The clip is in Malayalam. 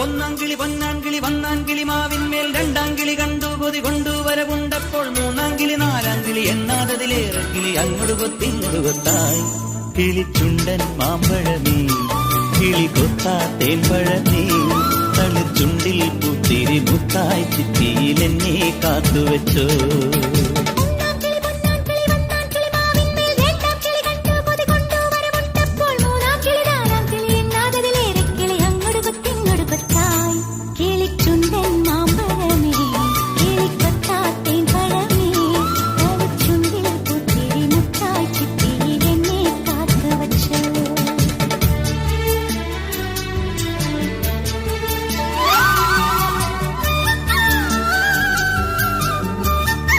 ഒന്നാംകിളി പൊന്നാംകിളി വന്നാംകിളി മാവിന്മേൽ രണ്ടാംകിളി കണ്ടു കൊതി കൊണ്ടു വരവുണ്ടപ്പോൾ മൂന്നാംകിളി നാലാംകിളി എന്നാതതിലേറെ കിളി അങ്ങോട്ട് കൊത്തിങ്ങോട്ട് കൊത്തായി. കിളിച്ചുണ്ടൻ മാമ്പഴമേ കിളി കൊത്താ തേൻപഴമേ തളിർച്ചുണ്ടിൽ പൂത്തിരി മുത്തായി ചിറ്റിയിലെന്നെ കാത്തുവെച്ചോ.